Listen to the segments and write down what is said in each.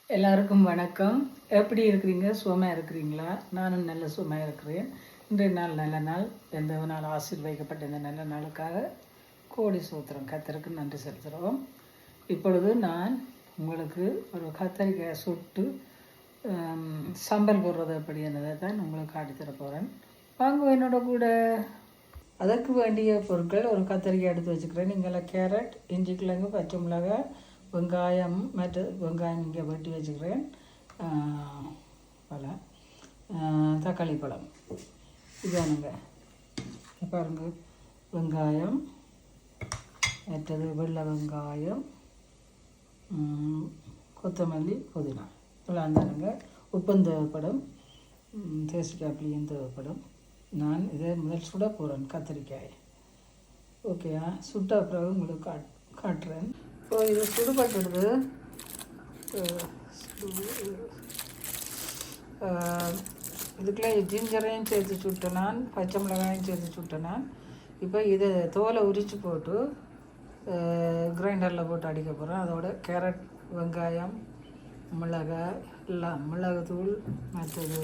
எல்லாருக்கும் வணக்கம். எப்படி இருக்கிறீங்க? சுகமாக இருக்கிறீங்களா? நானும் நல்ல சுகமாக இருக்கிறேன். இன்றைய நாள் நல்ல நாள். எந்த நாள் ஆசீர்வதிக்கப்பட்ட இந்த நல்ல நாளுக்காக கோடி சூத்திரம் கத்தருக்கு நன்றி செலுத்துகிறோம். இப்பொழுது நான் உங்களுக்கு ஒரு கத்தரிக்காய் சுட்டு சம்பல் போடுறது எப்படி என்னதை தான் உங்களுக்கு காட்டித்தர போகிறேன். வாங்க என்னோட கூட. அதற்கு வேண்டிய பொருட்கள்: ஒரு கத்தரிக்காய் எடுத்து வச்சுக்கிறேன். இங்கே கேரட், இஞ்சி கிழங்கு, பச்சை மிளகாய், வெங்காயம், மற்ற வெங்காயம் இங்கே வெட்டி வச்சுக்கிறேன். பழம், தக்காளி பழம் இதானுங்க. பாருங்க, வெங்காயம், மற்றது வெள்ளை வெங்காயம், கொத்தமல்லி, புதினா இதெல்லாம் தானுங்க. உப்பும் தேவைப்படும், தேசிக்காய் தேவைப்படும். நான் இதை முதல் சுட போகிறேன் கத்திரிக்காய். ஓகேயா? சுட்ட பிறகு உங்களுக்கு காட்டுறேன். இப்போ இது சுடுபட்டுடுது. இதுக்குள்ளே ஜிஞ்சரையும் சேர்த்து சுட்டேன் நான், பச்சை மிளகாயும் சேர்த்து சுட்டேன் நான். இப்போ இதை தோலை உரித்து போட்டு கிரைண்டரில் போட்டு அடிக்க போகிறேன். அதோட கேரட், வெங்காயம், மிளகாய் எல்லாம், மிளகுத்தூள், மற்றது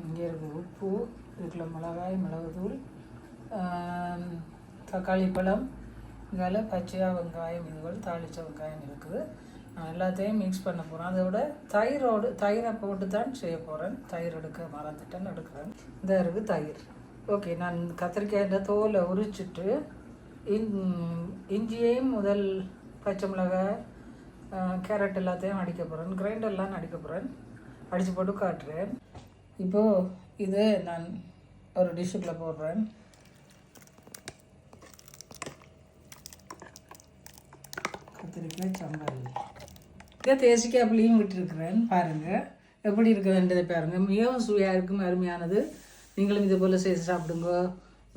இங்கே இருக்குது உப்பு, இதுக்குள்ள மிளகாய், மிளகுத்தூள், தக்காளி பழம், இதால் பச்சையாக வெங்காயம், இதுகள் தாளித்த வெங்காயம் இருக்குது. நான் எல்லாத்தையும் மிக்ஸ் பண்ண போகிறேன். அதோட தயிரை போட்டு தான் செய்ய போகிறேன். தயிர் எடுக்க மறந்துட்டேன்னு எடுக்கிறேன். இந்த இருக்குது தயிர். ஓகே, நான் கத்திரிக்காய் தோலை உரிச்சிட்டு இஞ்சியையும் முதல் பச்சை மிளகாய், கேரட் எல்லாத்தையும் அடிக்க போகிறேன். கிரைண்டர்லாம் அடிக்க போகிறேன். அடித்து போட்டு காட்டுறேன். இப்போது இதை நான் ஒரு டிஷ்ஷுக்குள்ளே போடுறேன். கத்திரிக்காய் சம்பல். இதை தேசிக்காய் புளியும் விட்டுருக்குறேன். பாருங்கள் எப்படி இருக்குதுன்றதை பாருங்கள். மிகவும் சுவையாக இருக்கும், அருமையானது. நீங்களும் இதே போல் செய்து சாப்பிடுங்க.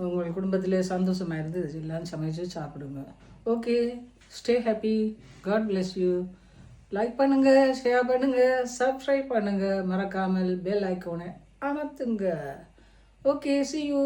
உங்கள் குடும்பத்தில் சந்தோஷமாக இருந்து எல்லாரும் சமைச்சு சாப்பிடுங்க. Okay, stay happy. God bless you. Like பண்ணுங்கள், ஷேர் பண்ணுங்கள், சப்ஸ்கிரைப் பண்ணுங்கள். மறக்காமல் பெல் ஐக்கோனை அமர்த்துங்க. Okay, see you.